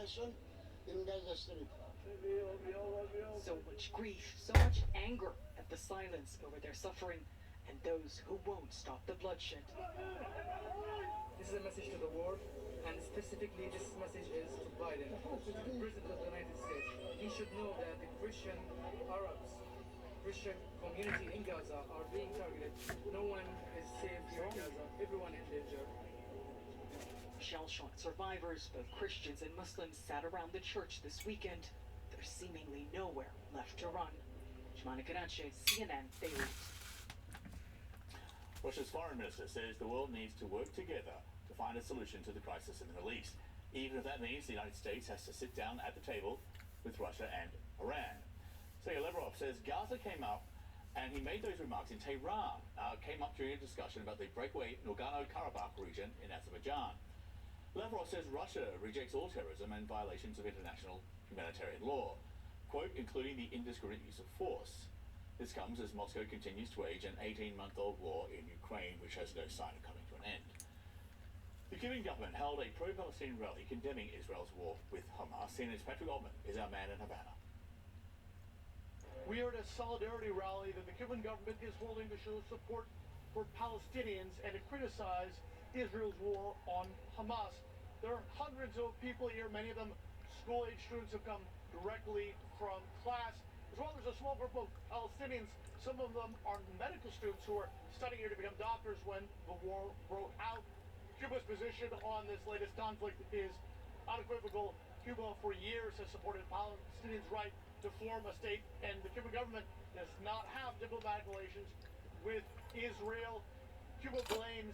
population in Gaza Strip. So much grief, so much anger at the silence over their suffering and those who won't stop the bloodshed. This is a message to the world, and specifically this message is to Biden, to the President of the United States. He should know that the Christian Arabs, Christian community in Gaza are being targeted. No one is safe here in Gaza. Everyone in danger. Shell-shocked survivors, both Christians and Muslims, sat around the church this weekend. There's seemingly nowhere left to run. Jemana Karache, CNN, Beirut. Russia's foreign minister says the world needs to work together to find a solution to the crisis in the Middle East, even if that means the United States has to sit down at the table with Russia and Iran. Sergei Lavrov says Gaza came up, and he made those remarks in Tehran, came up during a discussion about the breakaway Nagorno-Karabakh region in Azerbaijan. Lavrov says Russia rejects all terrorism and violations of international humanitarian law, quote, including the indiscriminate use of force. This comes as Moscow continues to wage an 18-month-old war in Ukraine, which has no sign of coming to an end. The Cuban government held a pro-Palestinian rally condemning Israel's war with Hamas. CNN's Patrick Altman is our man in Havana. We are at a solidarity rally that the Cuban government is holding to show support for Palestinians and to criticize Israel's war on Hamas. There are hundreds of people here, many of them school-age students who come directly from class, as well as a small group of Palestinians. Some of them are medical students who are studying here to become doctors when the war broke out. Cuba's position on this latest conflict is unequivocal. Cuba for years has supported Palestinians' right to form a state, and the Cuban government does not have diplomatic relations with Israel. Cuba blames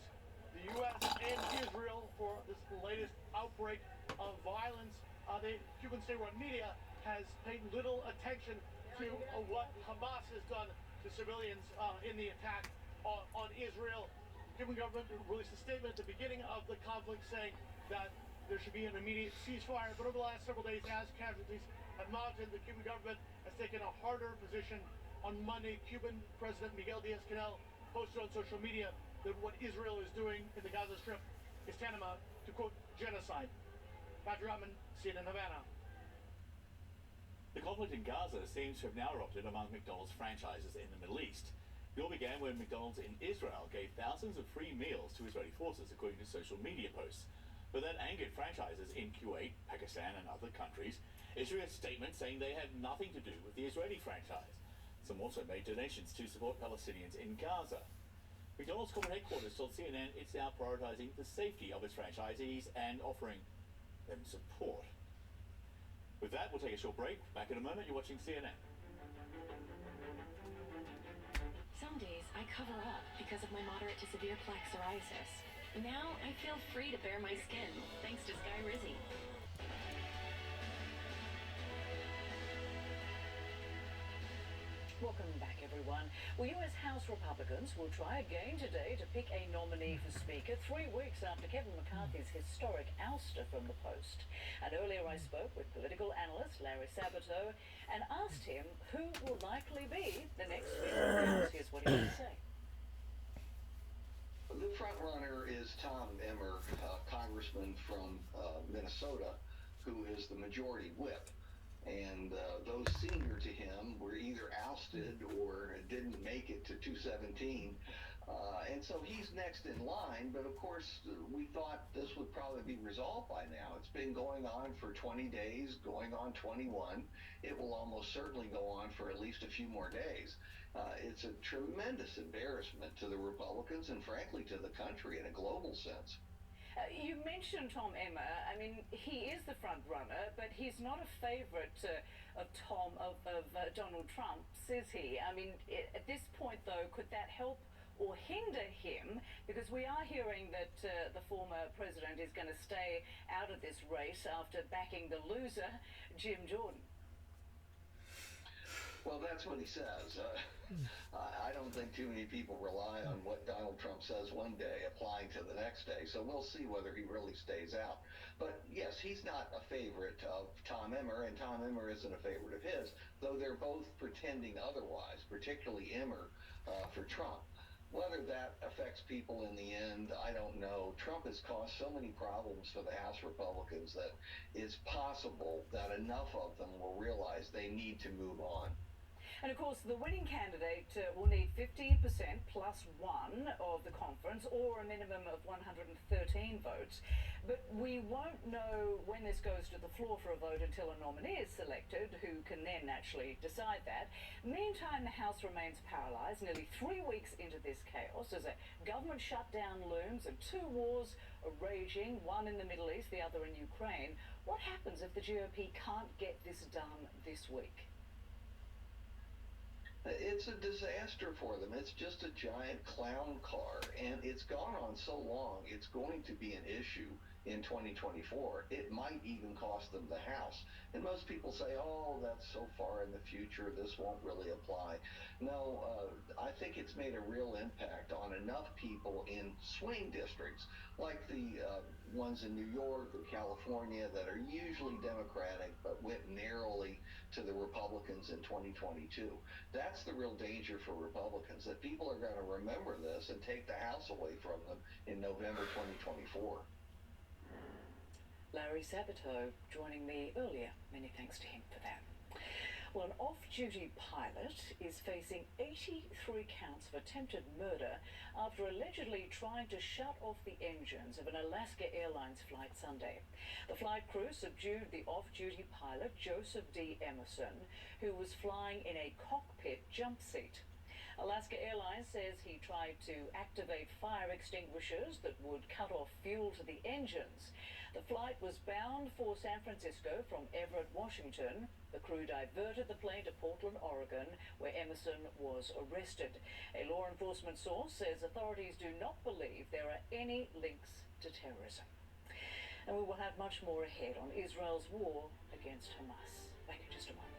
the U.S. and Israel for this latest outbreak of violence. The Cuban state-run media has paid little attention to what Hamas has done to civilians in the attack on Israel. The Cuban government released a statement at the beginning of the conflict saying that there should be an immediate ceasefire, but over the last several days, as casualties have mounted, the Cuban government has taken a harder position. On Monday, Cuban President Miguel Diaz-Canel posted on social media that what Israel is doing in the Gaza Strip is tantamount to, quote, genocide. Patrick Altman, CNN Havana. The conflict in Gaza seems to have now erupted among McDonald's franchises in the Middle East. It all began when McDonald's in Israel gave thousands of free meals to Israeli forces, according to social media posts. But that angered franchises in Kuwait, Pakistan, and other countries, issuing a statement saying they had nothing to do with the Israeli franchise. Some also made donations to support Palestinians in Gaza. McDonald's corporate headquarters told CNN it's now prioritizing the safety of its franchisees and offering them support. With that, we'll take a short break. Back in a moment. You're watching CNN. Some days I cover up because of my moderate to severe plaque psoriasis. Now I feel free to bare my skin, thanks to Sky Rizzy. Welcome back, everyone. Well, U.S. House Republicans will try again today to pick a nominee for Speaker 3 weeks after Kevin McCarthy's historic ouster from the post. And earlier I spoke with political analyst Larry Sabato and asked him who will likely be the next Speaker of the House. Here's what he had to say. The front runner is Tom Emmer, congressman from Minnesota, who is the majority whip. And those senior to him were either ousted or didn't make it to 217. And so he's next in line. But of course, we thought this would probably be resolved by now. It's been going on for 20 days, going on 21. It will almost certainly go on for at least a few more days. It's a tremendous embarrassment to the Republicans and frankly to the country in a global sense. You mentioned Tom Emmer. I mean, he is the front runner, but he's not a favorite of Donald Trump, is he? I mean, at this point, though, could that help or hinder him? Because we are hearing that the former president is going to stay out of this race after backing the loser, Jim Jordan. Well, that's what he says. I don't think too many people rely on what Donald Trump says one day applying to the next day, so we'll see whether he really stays out. But yes, he's not a favorite of Tom Emmer, and Tom Emmer isn't a favorite of his, though they're both pretending otherwise, particularly Emmer for Trump. Whether that affects people in the end, I don't know. Trump has caused so many problems for the House Republicans that it's possible that enough of them will realize they need to move on. And of course, the winning candidate will need 50% plus one of the conference, or a minimum of 113 votes. But we won't know when this goes to the floor for a vote until a nominee is selected, who can then actually decide that. Meantime, the House remains paralysed nearly 3 weeks into this chaos as a government shutdown looms and two wars are raging, one in the Middle East, the other in Ukraine. What happens if the GOP can't get this done this week? It's a disaster for them. It's just a giant clown car, and it's gone on so long, it's going to be an issue in 2024. It might even cost them the House. And most people say, oh, that's so far in the future, this won't really apply. No, I think it's made a real impact on enough people in swing districts, like the ones in New York or California that are usually Democratic but went narrowly to the Republicans in 2022. That's the real danger for Republicans, that people are going to remember this and take the House away from them in November 2024. Larry Sabato joining me earlier. Many thanks to him for that. Well, an off-duty pilot is facing 83 counts of attempted murder after allegedly trying to shut off the engines of an Alaska Airlines flight Sunday. The flight crew subdued the off-duty pilot, Joseph D. Emerson, who was flying in a cockpit jump seat. Alaska Airlines says he tried to activate fire extinguishers that would cut off fuel to the engines. The flight was bound for San Francisco from Everett, Washington. The crew diverted the plane to Portland, Oregon, where Emerson was arrested. A law enforcement source says authorities do not believe there are any links to terrorism. And we will have much more ahead on Israel's war against Hamas. Back in just a moment.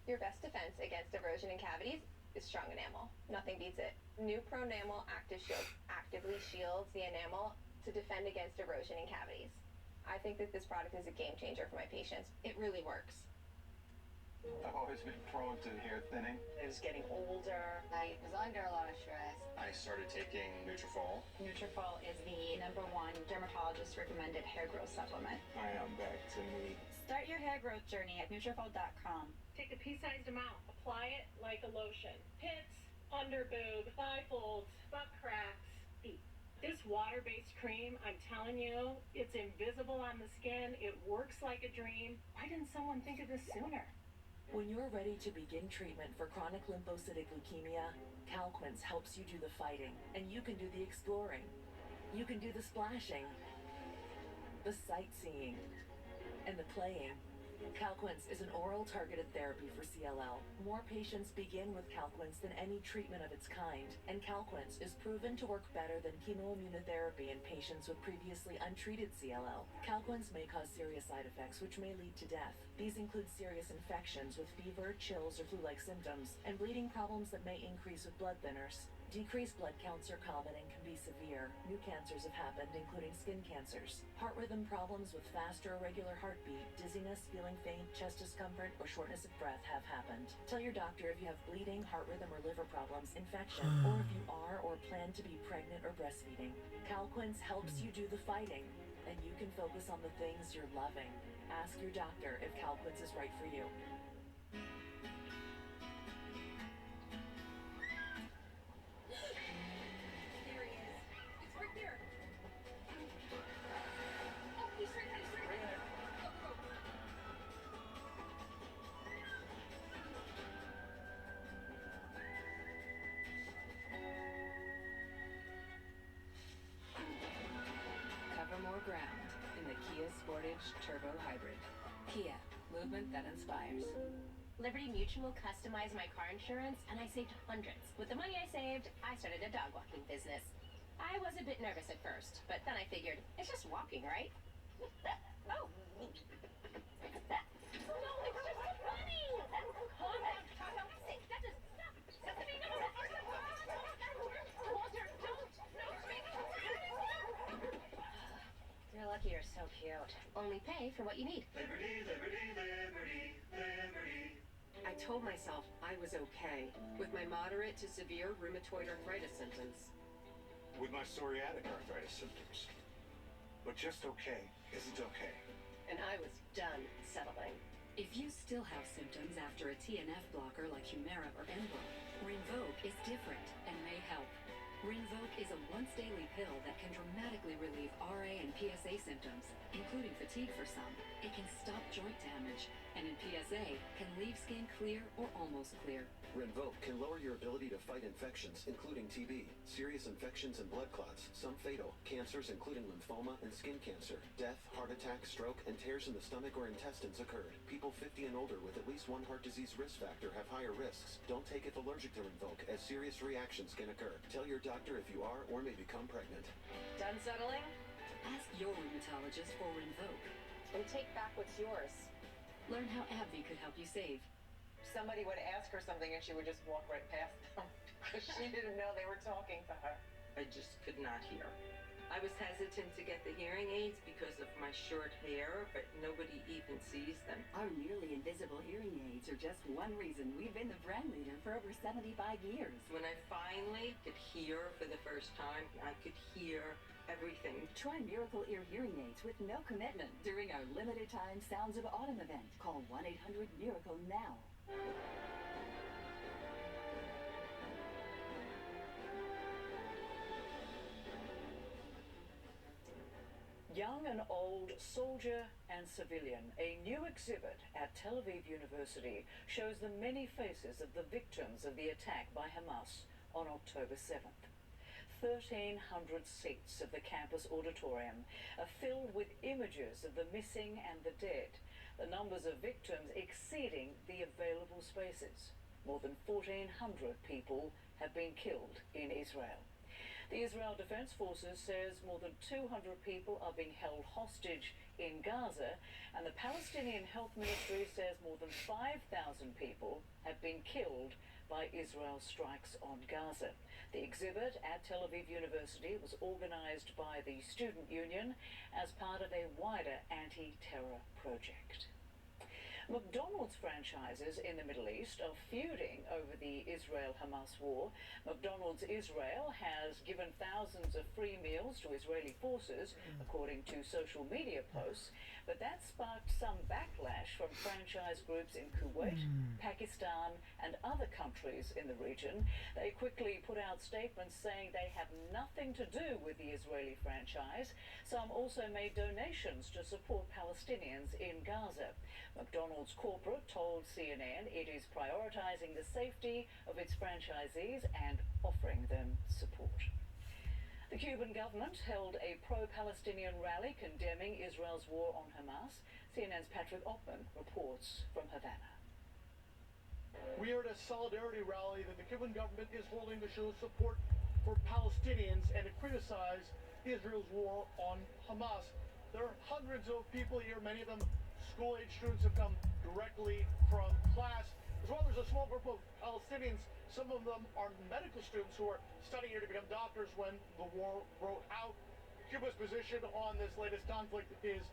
Your best defense against erosion and cavities is strong enamel. Nothing beats it. New Pro Enamel Active Shield actively shields the enamel to defend against erosion and cavities. I think that this product is a game changer for my patients. It really works. I've always been prone to hair thinning. I was getting older. I was under a lot of stress. I started taking Nutrafol. Nutrafol is the #1 dermatologist recommended hair growth supplement. I am back to me. Start your hair growth journey at Nutrafol.com. Take a pea-sized amount. Apply it like a lotion. Pits, under boob, thigh folds, butt cracks, feet. This water-based cream, I'm telling you, it's invisible on the skin. It works like a dream. Why didn't someone think of this sooner? When you're ready to begin treatment for chronic lymphocytic leukemia, Calquence helps you do the fighting, and you can do the exploring. You can do the splashing, the sightseeing, and the playing. Calquence is an oral targeted therapy for CLL. More patients begin with Calquence than any treatment of its kind, and Calquence is proven to work better than chemoimmunotherapy in patients with previously untreated CLL. Calquence may cause serious side effects which may lead to death. These include serious infections with fever, chills, or flu-like symptoms, and bleeding problems that may increase with blood thinners. Decreased blood counts are common and can be severe. New cancers have happened, including skin cancers. Heart rhythm problems with fast or irregular heartbeat, dizziness, feeling faint, chest discomfort, or shortness of breath have happened. Tell your doctor if you have bleeding, heart rhythm, or liver problems, infection, or if you are or plan to be pregnant or breastfeeding. Calquence helps you do the fighting, and you can focus on the things you're loving. Ask your doctor if Calquence is right for you. Ground in the Kia Sportage Turbo Hybrid. Kia, movement that inspires. Liberty Mutual customized my car insurance, and I saved hundreds. With the money I saved, I started a dog walking business. I was a bit nervous at first, but then I figured, it's just walking, right? Oh. Oh no, it's just running! Calm down, Taco. That just stop. Sesame, no, Walter, don't. No, you're luckier They're so cute. Only pay for what you need. Liberty, liberty, liberty, liberty. I told myself I was okay with my moderate to severe rheumatoid arthritis symptoms. With my psoriatic arthritis symptoms. But just okay isn't okay. And I was done settling. If you still have symptoms after a TNF blocker like Humira or Enbrel, Rinvoq is different and may help. Rinvoq is a once-daily pill that can dramatically relieve RA and PSA symptoms, including fatigue for some. It can stop joint damage, and in PSA, can leave skin clear or almost clear. Rinvoq can lower your ability to fight infections, including TB, serious infections and blood clots, some fatal, cancers including lymphoma and skin cancer, death, heart attack, stroke, and tears in the stomach or intestines occurred. People 50 and older with at least one heart disease risk factor have higher risks. Don't take it allergic to Rinvoq, as serious reactions can occur. Tell your doctor if you are or may become pregnant. Done settling? Ask your rheumatologist for Rinvoq. And take back what's yours. Learn how AbbVie could help you save. Somebody would ask her something and she would just walk right past them because she didn't know they were talking to her. I just could not hear. I was hesitant to get the hearing aids because of my short hair, but nobody even sees them. Our nearly invisible hearing aids are just one reason we've been the brand leader for over 75 years. When I finally could hear for the first time, I could hear everything. Try Miracle Ear hearing aids with no commitment during our limited time Sounds of Autumn event. Call 1-800-MIRACLE now. Young and old, soldier and civilian, a new exhibit at Tel Aviv University shows the many faces of the victims of the attack by Hamas on October 7th. 1,300 seats of the campus auditorium are filled with images of the missing and the dead, the numbers of victims exceeding the available spaces. More than 1,400 people have been killed in Israel. The Israel Defense Forces says more than 200 people are being held hostage in Gaza, and the Palestinian Health Ministry says more than 5,000 people have been killed by Israel's strikes on Gaza. The exhibit at Tel Aviv University was organized by the Student Union as part of a wider anti-terror project. McDonald's franchises in the Middle East are feuding over the Israel-Hamas war. McDonald's Israel has given thousands of free meals to Israeli forces, according to social media posts, but that sparked some backlash from franchise groups in Kuwait, Pakistan, and other countries in the region. They quickly put out statements saying they have nothing to do with the Israeli franchise. Some also made donations to support Palestinians in Gaza. McDonald's corporate told CNN it is prioritizing the safety of its franchisees and offering them support. The Cuban government held a pro-Palestinian rally condemning Israel's war on Hamas. CNN's Patrick Oppman reports from Havana. We are at a solidarity rally that the Cuban government is holding to show support for Palestinians and to criticize Israel's war on Hamas. There are hundreds of people here, many of them school-age students have come directly from class, as well as a small group of Palestinians. Some of them are medical students who are studying here to become doctors when the war broke out. Cuba's position on this latest conflict is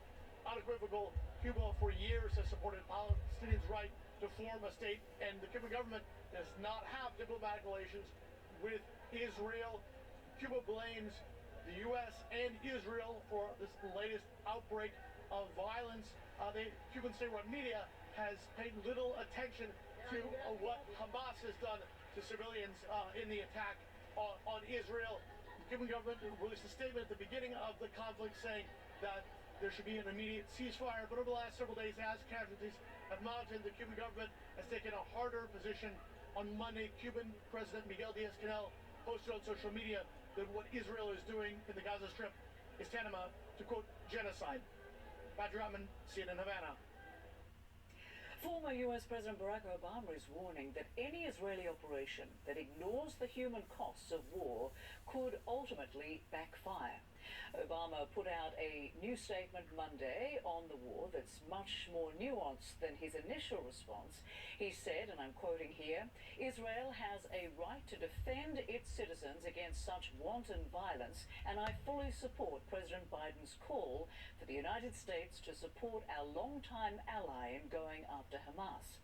unequivocal. Cuba for years has supported Palestinians' right to form a state, and the Cuban government does not have diplomatic relations with Israel. Cuba blames the U.S. and Israel for this latest outbreak of violence. The Cuban state-run media has paid little attention to what Hamas has done to civilians in the attack on Israel. The Cuban government released a statement at the beginning of the conflict saying that there should be an immediate ceasefire, but over the last several days, as casualties have mounted, the Cuban government has taken a harder position. On Monday, Cuban President Miguel Diaz-Canel posted on social media that what Israel is doing in the Gaza Strip is tantamount to, quote, genocide. Patrick Oppman, CNN Havana. Former U.S. President Barack Obama is warning that any Israeli operation that ignores the human costs of war could ultimately backfire. Obama put out a new statement Monday on the war that's much more nuanced than his initial response. He said, and I'm quoting here, Israel has a right to defend its citizens against such wanton violence, and I fully support President Biden's call for the United States to support our longtime ally in going after Hamas.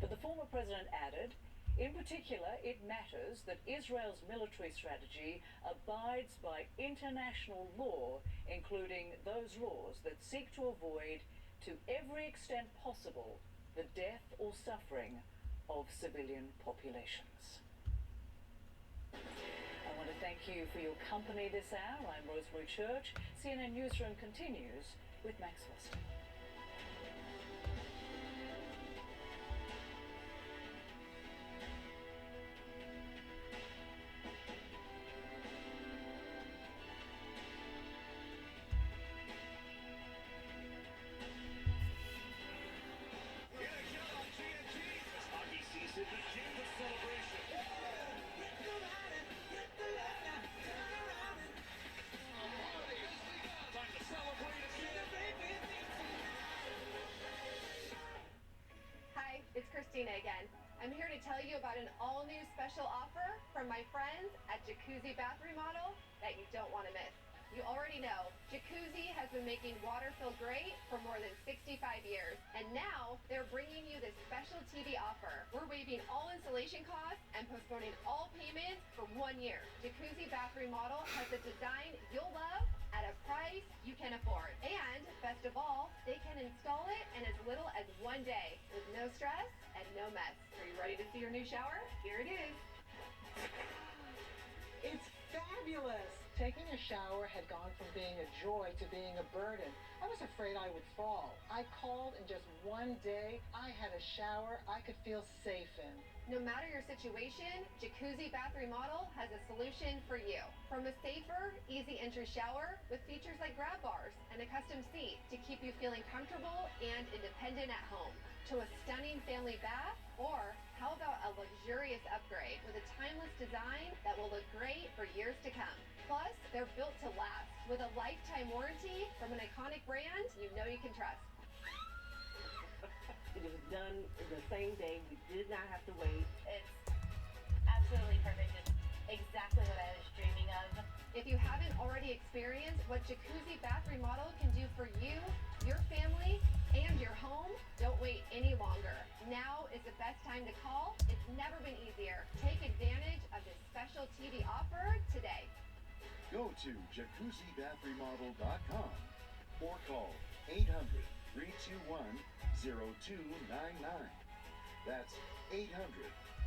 But the former president added, in particular, it matters that Israel's military strategy abides by international law, including those laws that seek to avoid, to every extent possible, the death or suffering of civilian populations. I want to thank you for your company this hour. I'm Rosemary Church. CNN Newsroom continues with Max Weston. Hi, it's Christina again. I'm here to tell you about an all-new special offer from my friends at Jacuzzi Bath Remodel that you don't want to miss. You already know, Jacuzzi has been making water feel great for more than 65 years, and now they're bringing you this special TV offer. We're waiving all installation costs and postponing all payments for 1 year. Jacuzzi Bath Remodel has a design you'll love at a price you can afford. And best of all, they can install it in as little as 1 day with no stress and no mess. Are you ready to see your new shower? Here it is. It's fabulous! Taking a shower had gone from being a joy to being a burden. I was afraid I would fall. I called, and just 1 day, I had a shower I could feel safe in. No matter your situation, Jacuzzi Bath Remodel has a solution for you. From a safer, easy entry shower with features like grab bars and a custom seat to keep you feeling comfortable and independent at home, to a stunning family bath, or how about a luxurious upgrade with a timeless design that will look great for years to come. Plus, they're built to last with a lifetime warranty from an iconic brand you know you can trust. It was done the same day. We did not have to wait. It's absolutely perfect. It's exactly what I was dreaming of. If you haven't already experienced what Jacuzzi Bath Remodel can do for you, your family, and your home, don't wait any longer. Now is the best time to call. It's never been easier. Take advantage of this special TV offer today. Go to jacuzzibathremodel.com or call 800-321-0299. That's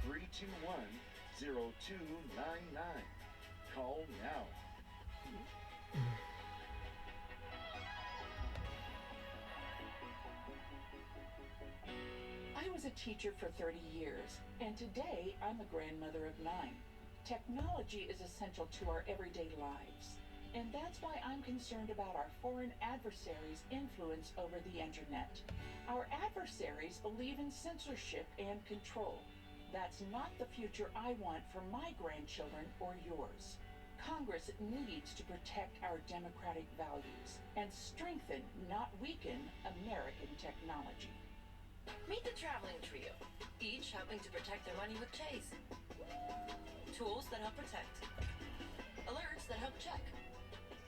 800-321-0299. Call now. I was a teacher for 30 years, and today I'm a grandmother of 9. Technology is essential to our everyday lives, and that's why I'm concerned about our foreign adversaries' influence over the internet. Our adversaries believe in censorship and control. That's not the future I want for my grandchildren or yours. Congress needs to protect our democratic values and strengthen, not weaken, American technology. Meet the traveling trio, each helping to protect their money with Chase. Tools that help protect. Alerts that help check.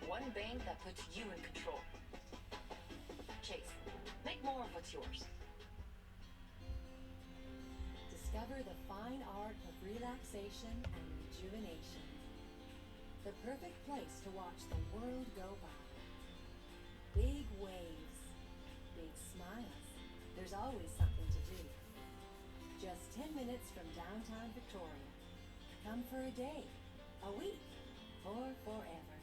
One bank that puts you in control. Chase, make more of what's yours. Discover the fine art of relaxation and rejuvenation. The perfect place to watch the world go by. Big waves, big smiles. There's always something to do. Just 10 minutes from downtown Victoria. Come for a day, a week, or forever.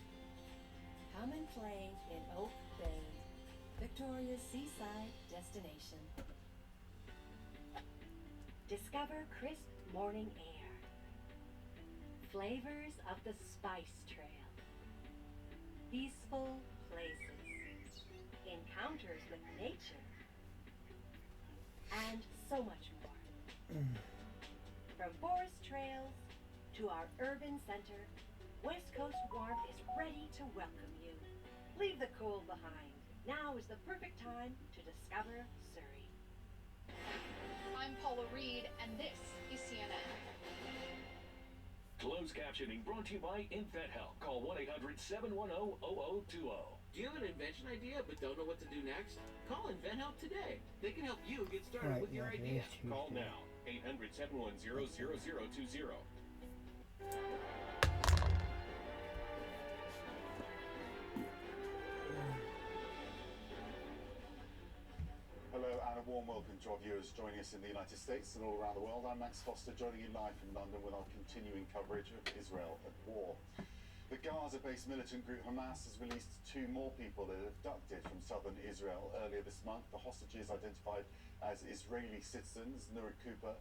Come and play in Oak Bay, Victoria's seaside destination. Discover crisp morning air. Flavors of the Spice Trail. Peaceful places. Encounters with nature. And so much more. From forest trails to our urban center, West Coast warmth is ready to welcome you. Leave the cold behind. Now is the perfect time to discover Surrey. I'm Paula Reed, and this is CNN. Closed captioning brought to you by InventHelp. Call 1-800-710-0020. Do you have an invention idea but don't know what to do next? Call InventHelp today. They can help you get started with your idea. Call now. 800-710-0020. Hello and a warm welcome to our viewers joining us in the United States and all around the world. I'm Max Foster, joining you live from London with our continuing coverage of Israel at war. The Gaza-based militant group Hamas has released 2 more people that are abducted from southern Israel earlier this month. The hostages, identified as Israeli citizens Nura Cooper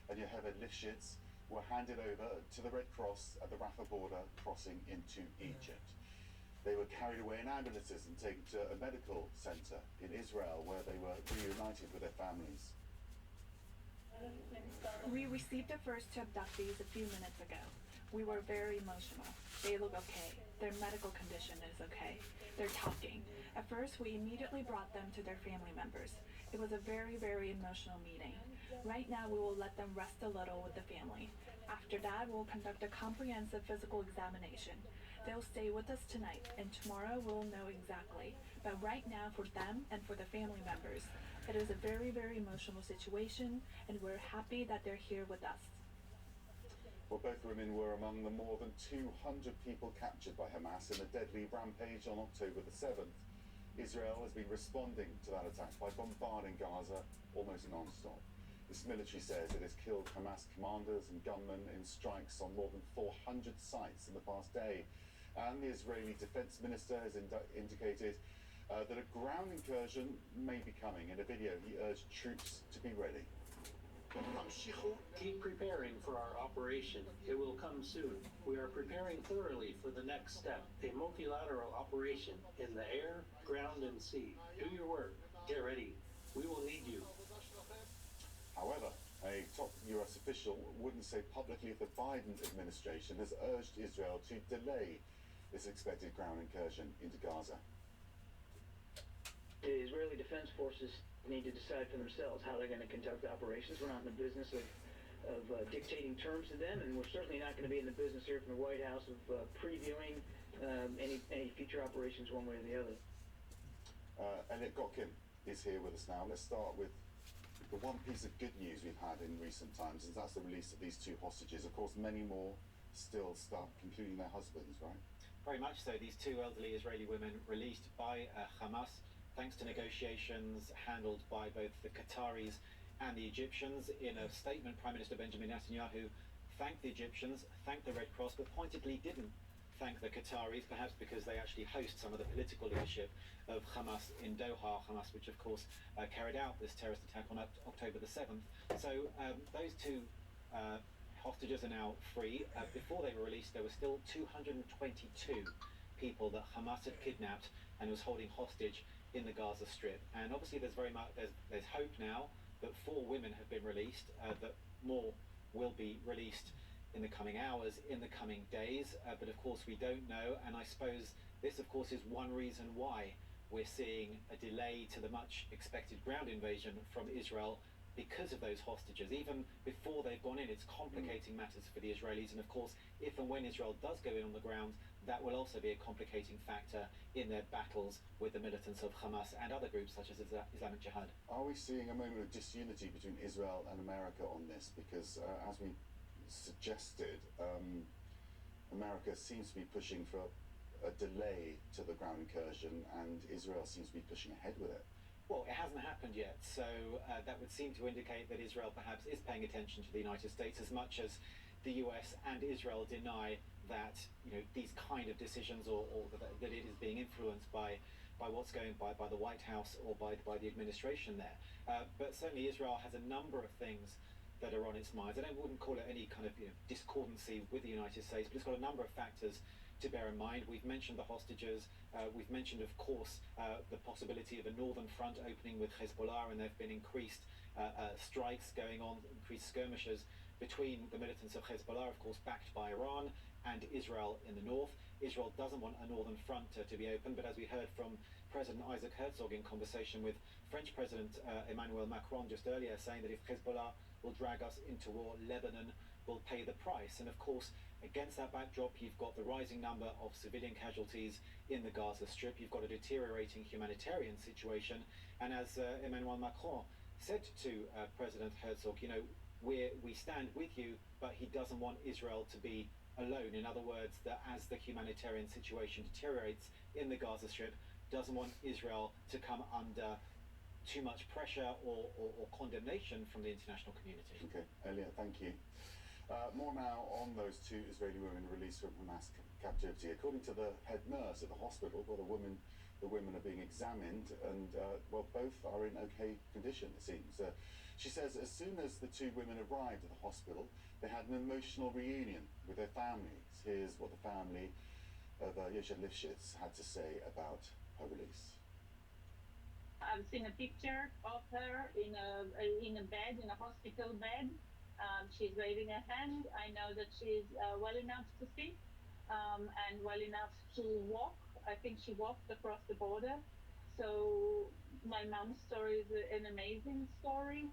and Yoheved Lifshitz, were handed over to the Red Cross at the Rafah border crossing into Egypt. They were carried away in ambulances and taken to a medical centre in Israel where they were reunited with their families. We received the first 2 abductees a few minutes ago. We were very emotional. They look okay. Their medical condition is okay. They're talking. At first, we immediately brought them to their family members. It was a very, very emotional meeting. Right now, we will let them rest a little with the family. After that, we'll conduct a comprehensive physical examination. They'll stay with us tonight, and tomorrow we'll know exactly. But right now, for them and for the family members, it is a very, very emotional situation, and we're happy that they're here with us. Well, both women were among the more than 200 people captured by Hamas in a deadly rampage on October the 7th. Israel has been responding to that attack by bombarding Gaza almost non-stop. This military says it has killed Hamas commanders and gunmen in strikes on more than 400 sites in the past day. And the Israeli defense minister has indicated that a ground incursion may be coming. In a video, he urged troops to be ready. Keep preparing for our operation. It will come soon. We are preparing thoroughly for the next step, a multilateral operation in the air, ground, and sea. Do your work. Get ready. We will need you. However, a top US official wouldn't say publicly if the Biden administration has urged Israel to delay this expected ground incursion into Gaza. The Israeli Defense Forces need to decide for themselves how they're going to conduct operations. We're not in the business of dictating terms to them, and we're certainly not going to be in the business here from the White House of previewing any future operations one way or the other. Elliot Gotkin is here with us now. Let's start with the one piece of good news we've had in recent times, and that's the release of these 2 hostages. Of course, many more still stuck, including their husbands, right? Very much so. These 2 elderly Israeli women released by Hamas, thanks to negotiations handled by both the Qataris and the Egyptians. In a statement, Prime Minister Benjamin Netanyahu thanked the Egyptians, thanked the Red Cross, but pointedly didn't thank the Qataris, perhaps because they actually host some of the political leadership of Hamas in Doha, Hamas which of course carried out this terrorist attack on October the 7th. So those 2 hostages are now free. Before they were released, there were still 222 people that Hamas had kidnapped and was holding hostage in the Gaza Strip. And obviously there's there's hope now that 4 women have been released, that more will be released in the coming hours, in the coming days, but of course we don't know, and I suppose this of course is one reason why we're seeing a delay to the much expected ground invasion from Israel, because of those hostages. Even before they've gone in, it's complicating matters for the Israelis, and of course if and when Israel does go in on the ground, that will also be a complicating factor in their battles with the militants of Hamas and other groups such as Islamic Jihad. Are we seeing a moment of disunity between Israel and America on this? Because as we suggested, America seems to be pushing for a delay to the ground incursion, and Israel seems to be pushing ahead with it. Well, it hasn't happened yet, so that would seem to indicate that Israel perhaps is paying attention to the United States, as much as the US and Israel deny that these kind of decisions or that it is being influenced by what's going by the White House or by the administration there. But certainly Israel has a number of things that are on its minds. I wouldn't call it any kind of discordancy with the United States, but it's got a number of factors to bear in mind. We've mentioned the hostages. We've mentioned, of course, the possibility of a northern front opening with Hezbollah, and there have been increased strikes going on, increased skirmishes between the militants of Hezbollah, of course, backed by Iran, and Israel in the north. Israel doesn't want a northern front to be open, but as we heard from President Isaac Herzog in conversation with French President Emmanuel Macron just earlier, saying that if Hezbollah will drag us into war, Lebanon will pay the price. And of course, Against that backdrop, you've got the rising number of civilian casualties in the Gaza Strip. You've got a deteriorating humanitarian situation. And as Emmanuel Macron said to President Herzog, you know, we stand with you, but he doesn't want Israel to be alone. In other words, that as the humanitarian situation deteriorates in the Gaza Strip, doesn't want Israel to come under too much pressure or condemnation from the international community. Okay, Elliot, thank you. More now on those two Israeli women released from Hamas captivity. According to the head nurse at the hospital, well, the women are being examined, and well, both are in okay condition, it seems. She says as soon as the two women arrived at the hospital, they had an emotional reunion with their families. Here's what the family of Yesha Lifshitz had to say about her release. I've seen a picture of her in a bed, in a hospital bed. She's waving her hand. I know that she's well enough to see and well enough to walk. I think she walked across the border. So my mom's story is an amazing story.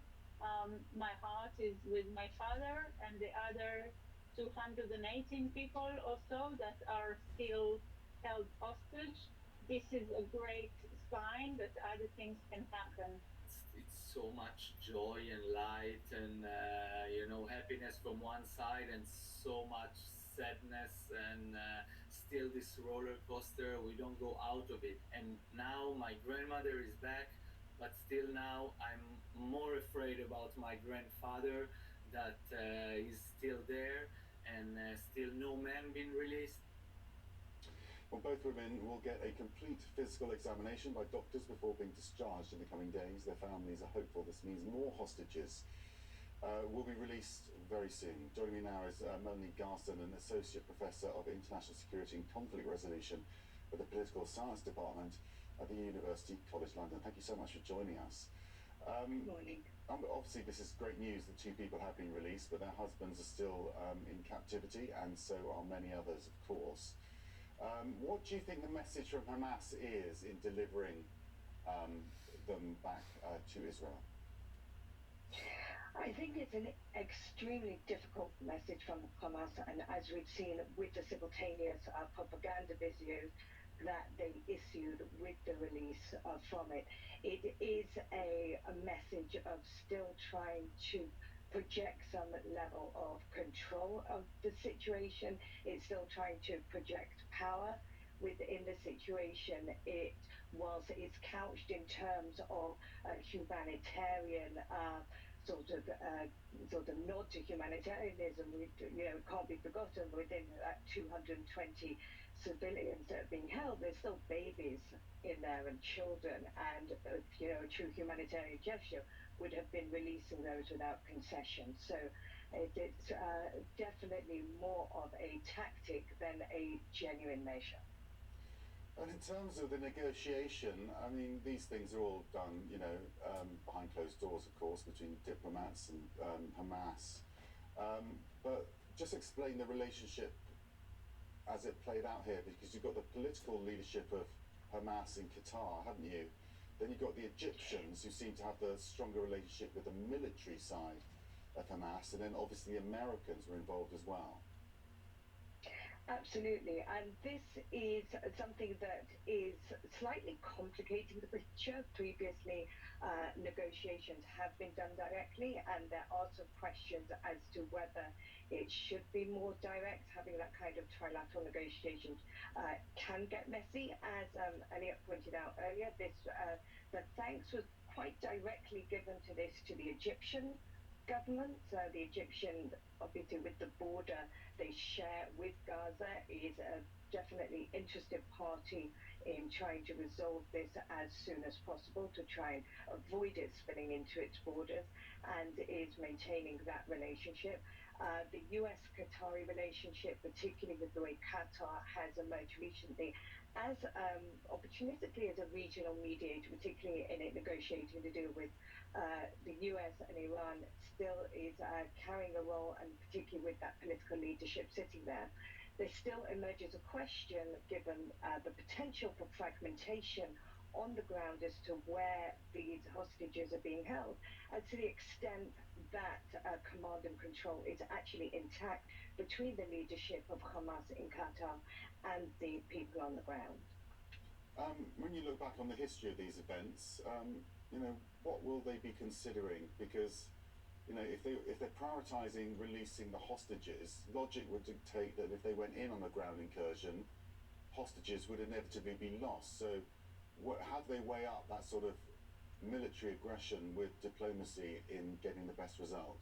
My heart is with my father and the other 218 people or so that are still held hostage. This is a great sign that other things can happen. It's so much joy and light and happiness from one side, and so much sadness, and still this roller coaster. We don't go out of it. And now my grandmother is back, but still now I'm more afraid about my grandfather that is still there, and still no man been released. Well, both women will get a complete physical examination by doctors before being discharged in the coming days. Their families are hopeful this means more hostages will be released very soon. Joining me now is Melanie Garston, an Associate Professor of International Security and Conflict Resolution at the Political Science Department at the University College London. Thank you so much for joining us. Good morning. Obviously, this is great news that two people have been released, but their husbands are still in captivity, and so are many others, of course. What do you think the message from Hamas is in delivering them back to Israel? I think it's an extremely difficult message from Hamas, and as we've seen with the simultaneous propaganda videos that they issued with the release from it, it is a message of still trying to project some level of control of the situation. It's still trying to project power within the situation. Whilst it's couched in terms of humanitarian sort of nod to humanitarianism, it can't be forgotten within that 220 civilians that are being held, there's still babies in there and children, and a true humanitarian gesture would have been releasing those without concession. So it's definitely more of a tactic than a genuine measure. And in terms of the negotiation, I mean, these things are all done, behind closed doors, of course, between diplomats and Hamas. But just explain the relationship as it played out here, because you've got the political leadership of Hamas in Qatar, haven't you? Then you've got the Egyptians, who seem to have the stronger relationship with the military side of Hamas, and then obviously the Americans were involved as well. Absolutely, and this is something that is slightly complicating the picture. Previously, negotiations have been done directly, and there are some questions as to whether it should be more direct. Having that kind of trilateral negotiations can get messy. As Elliot pointed out earlier, the thanks was quite directly given to the Egyptian government. The Egyptian, obviously with the border they share with Gaza, is a definitely interested party in trying to resolve this as soon as possible to try and avoid it spilling into its borders, and is maintaining that relationship. The US-Qatari relationship, particularly with the way Qatar has emerged recently as opportunistically as a regional mediator, particularly in it negotiating to deal with the US and Iran, still is carrying a role, and particularly with that political leadership sitting there. There still emerges a question, given the potential for fragmentation on the ground as to where these hostages are being held, and to the extent that command and control is actually intact between the leadership of Hamas in Qatar and the people on the ground. When you look back on the history of these events, what will they be considering? Because if they're prioritising releasing the hostages, logic would dictate that if they went in on a ground incursion, hostages would inevitably be lost. So how do they weigh up that sort of military aggression with diplomacy in getting the best result?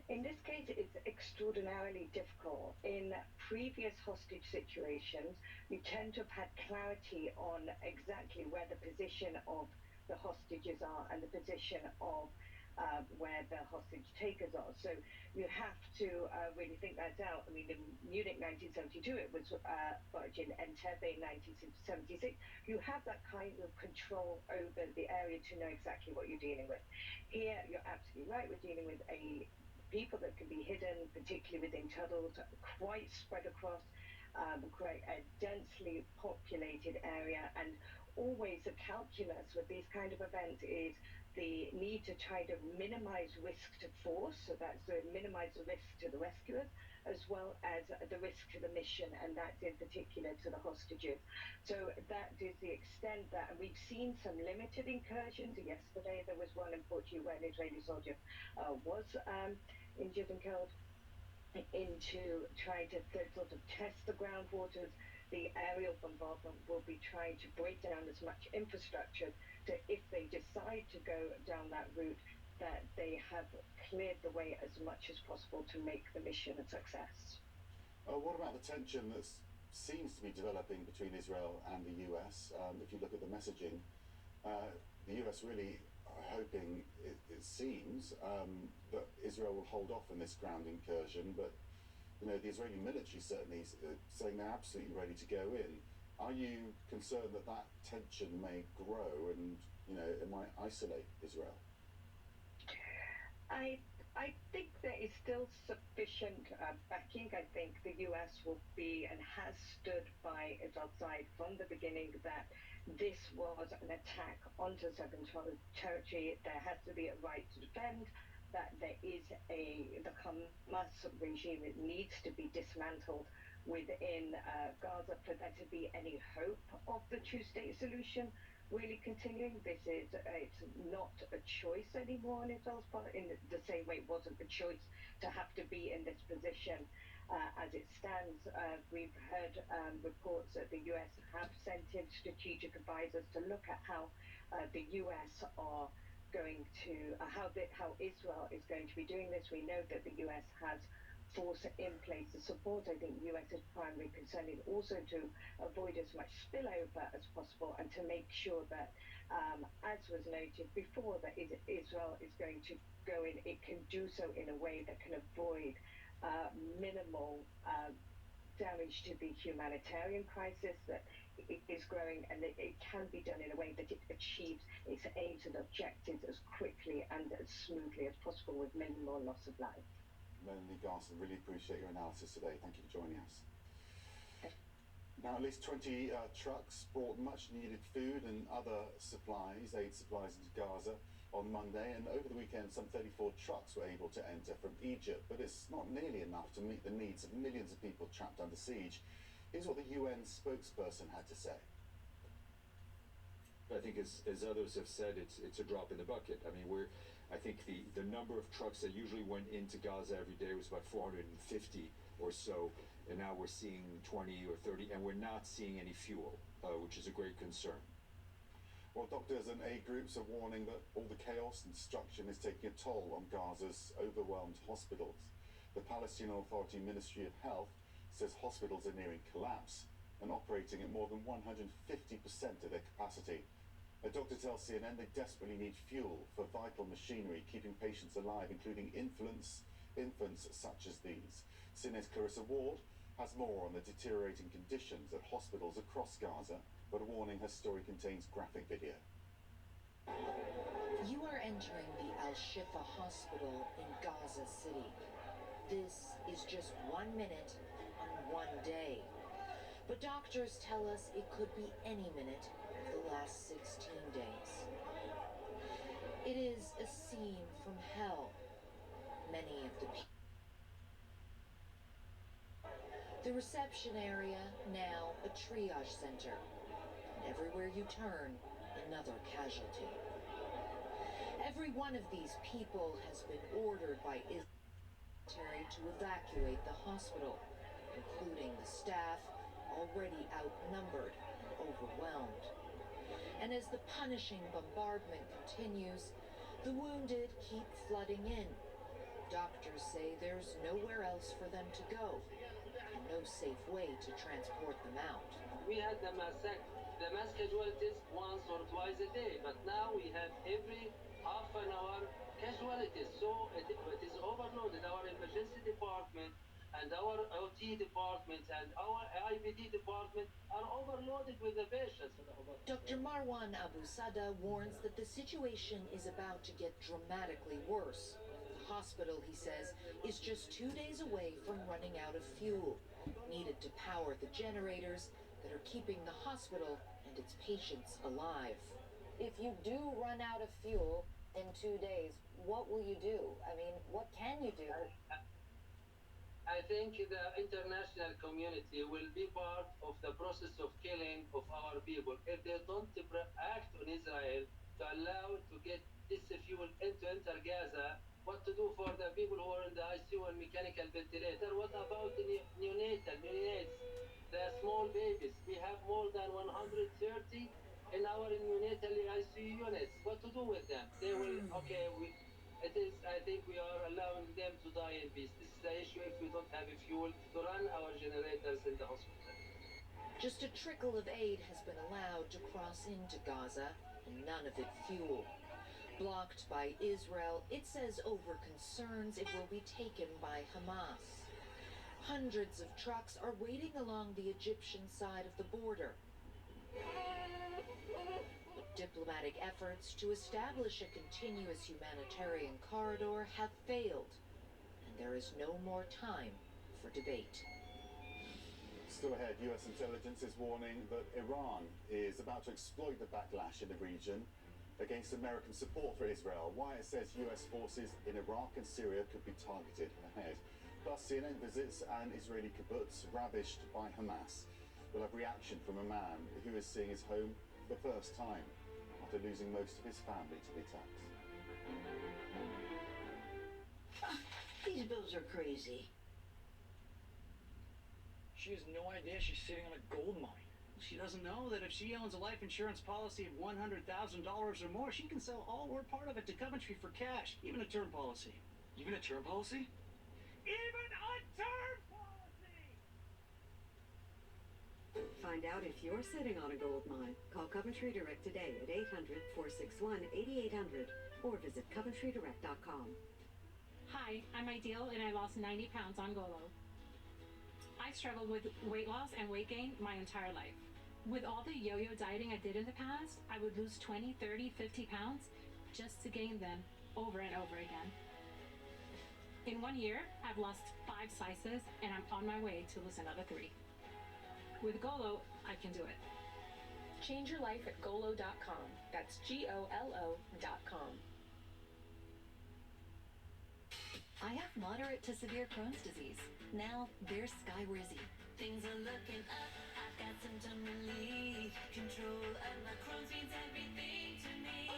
In this case, it's extraordinarily difficult. In previous hostage situations, you tend to have had clarity on exactly where the position of the hostages are and the position of where the hostage takers are. So you have to really think that out. I mean, in Munich 1972, it was but in Entebbe 1976. You have that kind of control over the area to know exactly what you're dealing with. Here, you're absolutely right. We're dealing with people that can be hidden, particularly within tunnels, quite spread across quite a densely populated area. And always the calculus with these kind of events is the need to try to minimize risk to force, so that's to minimize the risk to the rescuers, as well as the risk to the mission, and that's in particular to the hostages. So that is the extent that, and we've seen some limited incursions. Yesterday there was one, unfortunately, where an Israeli soldier was injured and killed, into trying to sort of test the groundwaters. The aerial bombardment will be trying to break down as much infrastructure to, if they decide to go down that route, that they have cleared the way as much as possible to make the mission a success. What about the tension that seems to be developing between Israel and the US? If you look at the messaging, the US really are hoping, it seems, that Israel will hold off on this ground incursion, but the Israeli military certainly is saying they're absolutely ready to go in. Are you concerned that that tension may grow and it might isolate Israel? I think there is still sufficient backing. I think the US will be and has stood by Israel's side from the beginning that this was an attack onto southern territory. There has to be a right to defend, that there is the Hamas regime that needs to be dismantled within Gaza for there to be any hope of the two-state solution really continuing. It's not a choice anymore on Israel's part, in the same way it wasn't a choice to have to be in this position as it stands. We've heard reports that the US have sent in strategic advisors to look at how the US are going to how Israel is going to be doing this. We know that the US has force in place to support. I think the US's primary concern is also to avoid as much spillover as possible and to make sure that, as was noted before, that Israel is going to go in, it can do so in a way that can avoid minimal damage to the humanitarian crisis that is growing, and it can be done in a way that it achieves its aims and objectives as quickly and as smoothly as possible with minimal loss of life. Melanie Garson, really appreciate your analysis today. Thank you for joining us. Now, at least 20 trucks brought much needed food and other supplies, aid supplies, into Gaza on Monday, and over the weekend some 34 trucks were able to enter from Egypt, but it's not nearly enough to meet the needs of millions of people trapped under siege. Here's what the UN spokesperson had to say. I think as others have said, it's a drop in the bucket. I mean, I think the number of trucks that usually went into Gaza every day was about 450 or so, and now we're seeing 20 or 30, and we're not seeing any fuel, which is a great concern. Well, doctors and aid groups are warning that all the chaos and destruction is taking a toll on Gaza's overwhelmed hospitals. The Palestinian Authority Ministry of Health says hospitals are nearing collapse and operating at more than 150% of their capacity. A doctor tells CNN they desperately need fuel for vital machinery keeping patients alive, including infants such as these. CNN's Clarissa Ward has more on the deteriorating conditions at hospitals across Gaza, but a warning her story contains graphic video. You are entering the Al-Shifa Hospital in Gaza City. This is just 1 minute on one day. But doctors tell us it could be any minute for the last 16 days. It is a scene from hell. Many of the people. The reception area, now a triage center. And everywhere you turn, another casualty. Every one of these people has been ordered by Israel to evacuate the hospital, including the staff, already outnumbered and overwhelmed. And as the punishing bombardment continues, the wounded keep flooding in. Doctors say there's nowhere else for them to go, and no safe way to transport them out. We had the mass casualties once or twice a day, but now we have every half an hour casualties. So it is overloaded. Our emergency department and our OT department and our IBD department are overloaded with the patients. Dr. Marwan Abu Sada warns that the situation is about to get dramatically worse. The hospital, he says, is just 2 days away from running out of fuel, needed to power the generators that are keeping the hospital and its patients alive. If you do run out of fuel in 2 days, what will you do? I mean, what can you do? I think the international community will be part of the process of killing of our people. If they don't act on Israel to allow to get this fuel into enter Gaza, what to do for the people who are in the ICU and mechanical ventilator? What about the neonates, the small babies? We have more than 130 in our neonatal ICU units. What to do with them? They will, okay, I think we are allowing them to die in peace. This is the issue if we don't have a fuel to run our generators in the hospital. Just a trickle of aid has been allowed to cross into Gaza, and none of it fuel. Blocked by Israel, it says over concerns it will be taken by Hamas. Hundreds of trucks are waiting along the Egyptian side of the border. Diplomatic efforts to establish a continuous humanitarian corridor have failed, and there is no more time for debate. Still ahead, US intelligence is warning that Iran is about to exploit the backlash in the region against American support for Israel. Why it says US forces in Iraq and Syria could be targeted ahead. Plus, CNN visits an Israeli kibbutz ravished by Hamas. We'll have reaction from a man who is seeing his home for the first time after losing most of his family to the attacks. These bills are crazy. She has no idea she's sitting on a gold mine. She doesn't know that if she owns a life insurance policy of $100,000 or more, she can sell all or part of it to Coventry for cash, even a term policy. Even a term policy? Even a term policy! Find out if you're sitting on a gold mine. Call Coventry Direct today at 800-461-8800 or visit coventrydirect.com. Hi, I'm Ideal and I lost 90 pounds on Golo. I struggled with weight loss and weight gain my entire life. With all the yo-yo dieting I did in the past, I would lose 20, 30, 50 pounds just to gain them over and over again. In 1 year, I've lost 5 sizes and I'm on my way to lose another 3. With Golo, I can do it. Change your life at Golo.com. That's GOLO.com. I have moderate to severe Crohn's disease. Now there's Skyrizi. Things are looking up. I've got symptom relief. Control of my Crohn's means everything to me.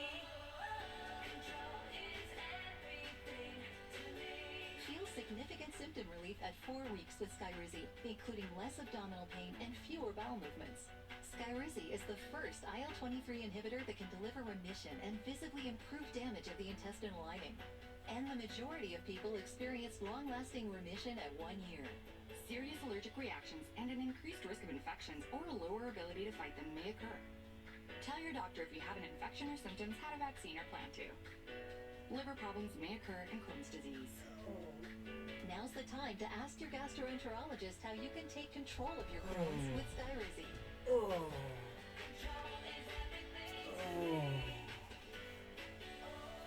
Control is everything to me. Feel significant symptom relief at 4 weeks with Skyrizi, including less abdominal pain and fewer bowel movements. Skyrizi is the first IL-23 inhibitor that can deliver remission and visibly improve damage of the intestinal lining. And the majority of people experience long-lasting remission at 1 year. Serious allergic reactions and an increased risk of infections or a lower ability to fight them may occur. Tell your doctor if you have an infection or symptoms, had a vaccine or plan to. Liver problems may occur in Crohn's disease. Now's the time to ask your gastroenterologist how you can take control of your Crohn's with Skyrizi.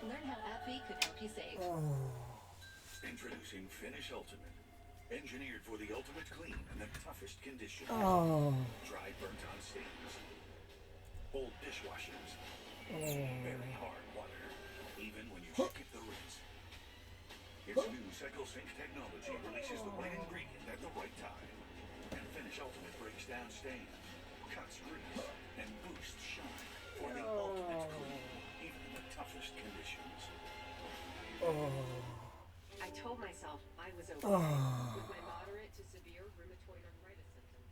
Learn how AbbVie could help you save. Introducing Finish Ultimate. Engineered for the ultimate clean and the toughest conditions. Oh. Dry burnt on stains. old dishwashers, very hard water, even when you skip the rinse. Its new CycleSync technology releases the right ingredient at the right time. And Finish Ultimate breaks down stains, cuts grease, and boosts shine for the ultimate clean, even in the toughest conditions. I told myself I was okay with my moderate to severe rheumatoid arthritis symptoms.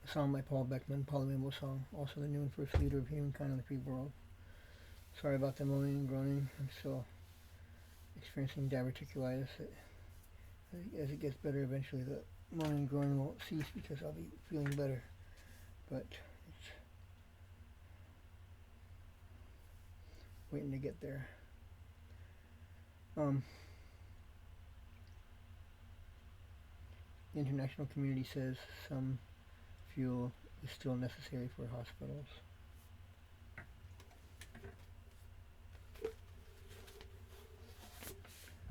A song by Paul Beckman, Paul Rainbow song, also the new and first leader of humankind on the free world. Sorry about the moaning and groaning. I'm still experiencing diverticulitis. As it gets better, eventually the moaning and groaning won't cease because I'll be feeling better. But it's waiting to get there. The international community says some fuel is still necessary for hospitals.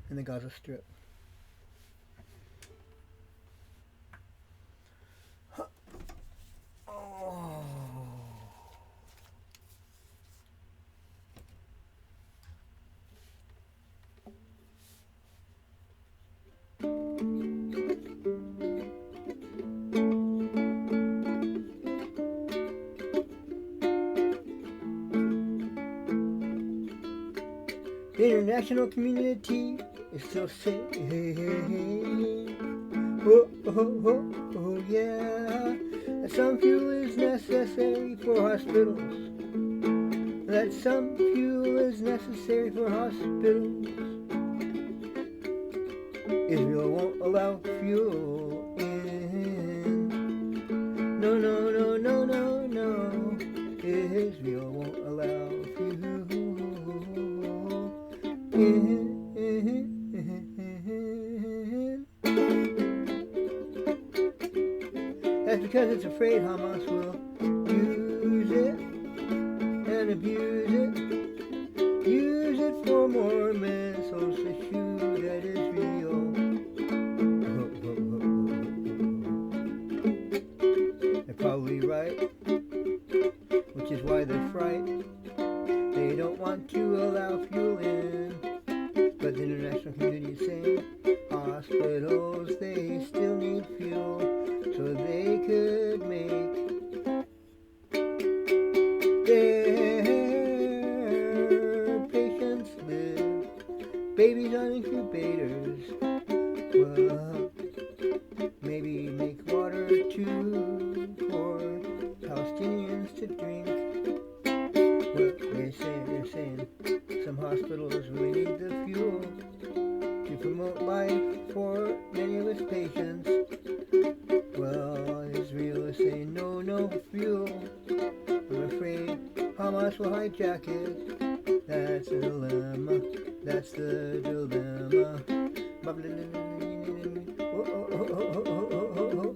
In the Gaza Strip. The international community is still saying, oh, oh, oh, oh, yeah, that some fuel is necessary for hospitals. That some fuel is necessary for hospitals. Israel won't allow fuel in. No, no, no, no, no, no. Israel won't allow fuel in. That's because it's afraid Hamas will use it and abuse it. Use it for more missiles to shoot at Israel. They're probably right, which is why they're frightened. They don't want to allow fuel in. But the international community is saying hospitals, they still need fuel so they could make their patients live. Babies on incubators. Well, maybe make water too for Palestinians to drink. Well, they're saying some hospitals really need the fuel to promote life for many of its patients. Well, Israel is saying no, no fuel. I'm afraid Hamas will hijack it. That's the dilemma. That's the dilemma. Oh, oh, oh, oh, oh, oh, oh, oh.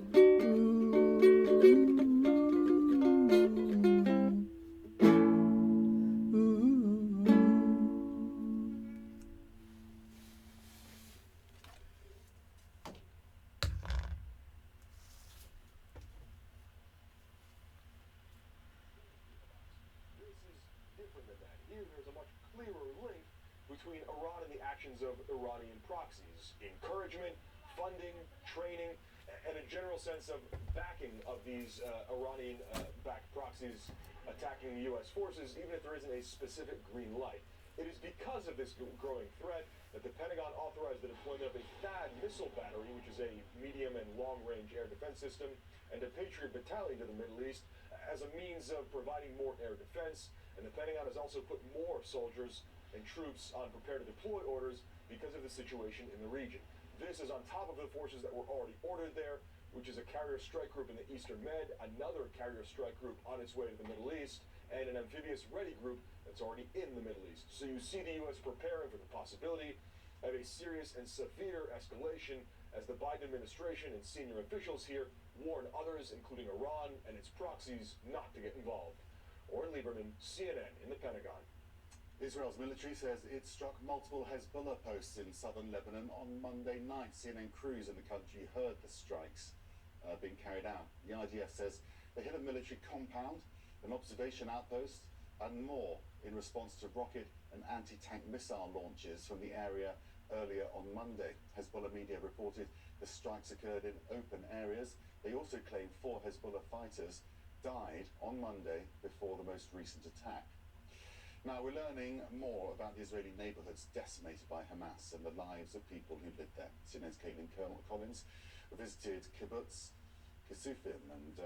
Between Iran and the actions of Iranian proxies, encouragement, funding, training, and a general sense of backing of these Iranian-backed proxies attacking the U.S. forces, even if there isn't a specific green light. It is because of this growing threat that the Pentagon authorized the deployment of a THAAD missile battery, which is a medium and long-range air defense system, and a Patriot battalion to the Middle East as a means of providing more air defense. And the Pentagon has also put more soldiers and troops on prepare-to-deploy orders because of the situation in the region. This is on top of the forces that were already ordered there, which is a carrier strike group in the Eastern Med, another carrier strike group on its way to the Middle East, and an amphibious ready group that's already in the Middle East. So you see the U.S. preparing for the possibility of a serious and severe escalation as the Biden administration and senior officials here warn others, including Iran and its proxies, not to get involved. Oren Lieberman, CNN in the Pentagon. Israel's military says it struck multiple Hezbollah posts in southern Lebanon on Monday night. CNN crews in the country heard the strikes being carried out. The IDF says They hit a military compound, an observation outpost, and more in response to rocket and anti-tank missile launches from the area earlier on Monday. Hezbollah media reported the strikes occurred in open areas. They also claimed 4 Hezbollah fighters died on Monday before the most recent attack. Now, we're learning more about the Israeli neighborhoods decimated by Hamas and the lives of people who live there. CNN's Caitlin Collins visited kibbutz Kisufim and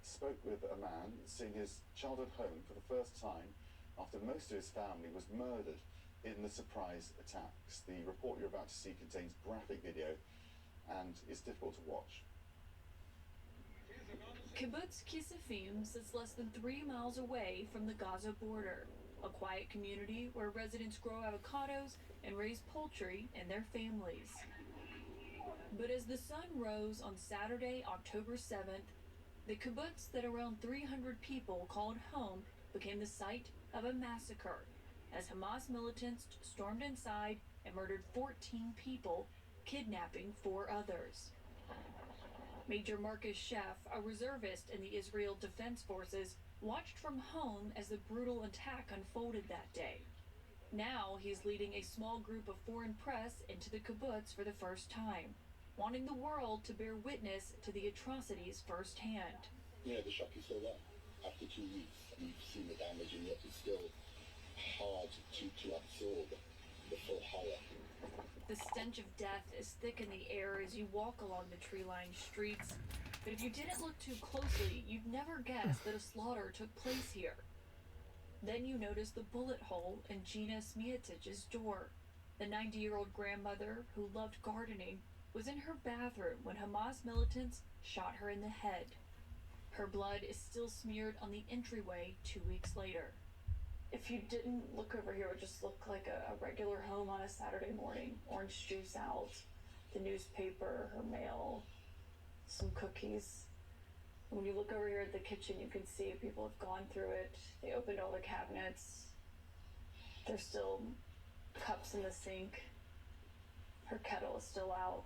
spoke with a man seeing his childhood home for the first time after most of his family was murdered in the surprise attacks. The report you're about to see contains graphic video and is difficult to watch. Kibbutz Kisufim sits less than 3 miles away from the Gaza border, a quiet community where residents grow avocados and raise poultry and their families. But as the sun rose on Saturday, October 7th, the kibbutz that around 300 people called home became the site of a massacre as Hamas militants stormed inside and murdered 14 people, kidnapping 4 others. Major Marcus Sheff, a reservist in the Israel Defense Forces, watched from home as the brutal attack unfolded that day. Now he's leading a small group of foreign press into the kibbutz for the first time, wanting the world to bear witness to the atrocities firsthand. Yeah, the shock is still there. After 2 weeks, and you've seen the damage, and yet it's still hard to absorb the full horror. The stench of death is thick in the air as you walk along the tree-lined streets. But if you didn't look too closely, you'd never guess that a slaughter took place here. Then you notice the bullet hole in Gina Smiatich's door. The 90-year-old grandmother, who loved gardening, was in her bathroom when Hamas militants shot her in the head. Her blood is still smeared on the entryway 2 weeks later. If you didn't look over here, it would just look like a regular home on a Saturday morning. Orange juice out, the newspaper, her mail, some cookies. When you look over here at the kitchen, you can see people have gone through it. They opened all the cabinets. There's still cups in the sink. Her kettle is still out.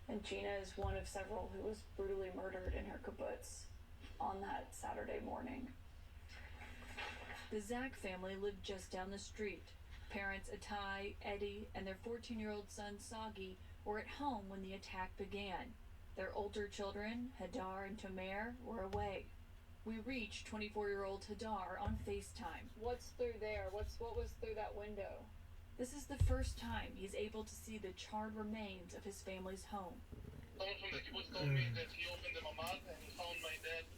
And Gina is one of several who was brutally murdered in her kibbutz on that Saturday morning. The Zach family lived just down the street. Parents Atai, Eddie, and their 14-year-old son Sagi were at home when the attack began. Their older children, Hadar and Tomer, were away. We reached 24-year-old Hadar on FaceTime. What's through there? What was through that window? This is the first time he's able to see the charred remains of his family's home. Someone from the kibbutz told me that he opened the mamad and he found my dad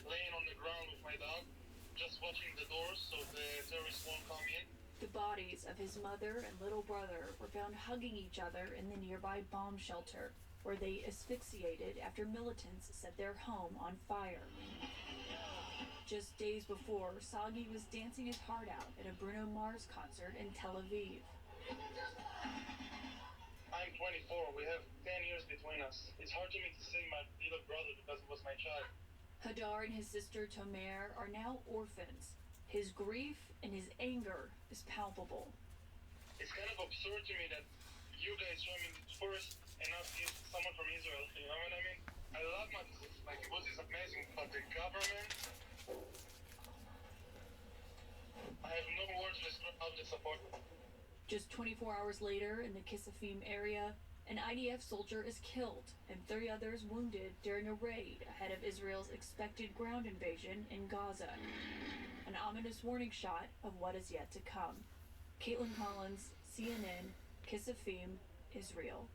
laying on the ground with my dog, just watching the doors so the terrorists won't come in. The bodies of his mother and little brother were found hugging each other in the nearby bomb shelter, where they asphyxiated after militants set their home on fire. Just days before, Sagi was dancing his heart out at a Bruno Mars concert in Tel Aviv. I'm 24. We have 10 years between us. It's hard for me to see my little brother because he was my child. Hadar and his sister Tomer are now orphans. His grief and his anger is palpable. It's kind of absurd to me that you guys show me first and not someone from Israel. You know what I mean? I love my kibbutz is amazing, but the government, I have no words to describe how to support them. Just 24 hours later, in the Kisufim area, an IDF soldier is killed and 3 others wounded during a raid ahead of Israel's expected ground invasion in Gaza. An ominous warning shot of what is yet to come. Caitlin Collins, CNN, Kisufim, Israel.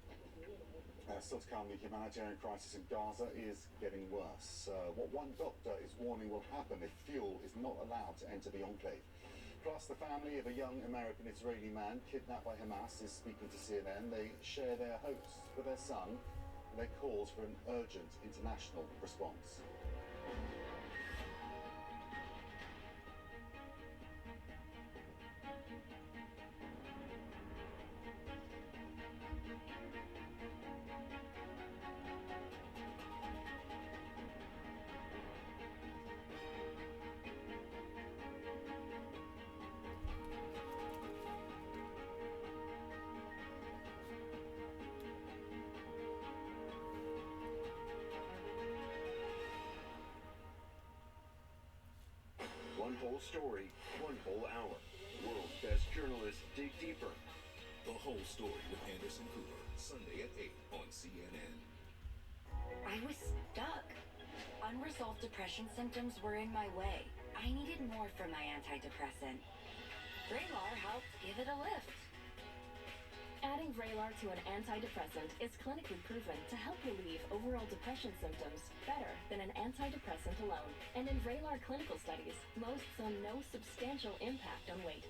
Still to come, the humanitarian crisis in Gaza is getting worse. What one doctor is warning will happen if fuel is not allowed to enter the enclave. Plus, the family of a young American-Israeli man kidnapped by Hamas is speaking to CNN. They share their hopes for their son and their calls for an urgent international response. whole story, one whole hour. World's best journalists dig deeper. The Whole Story with Anderson Cooper, Sunday at 8 on CNN. I was stuck. Unresolved depression symptoms were in my way. I needed more from my antidepressant. Vraylar helped give it a lift. Adding Vraylar to an antidepressant is clinically proven to help relieve overall depression symptoms better than an antidepressant alone. And in Vraylar clinical studies, most saw no substantial impact on weight.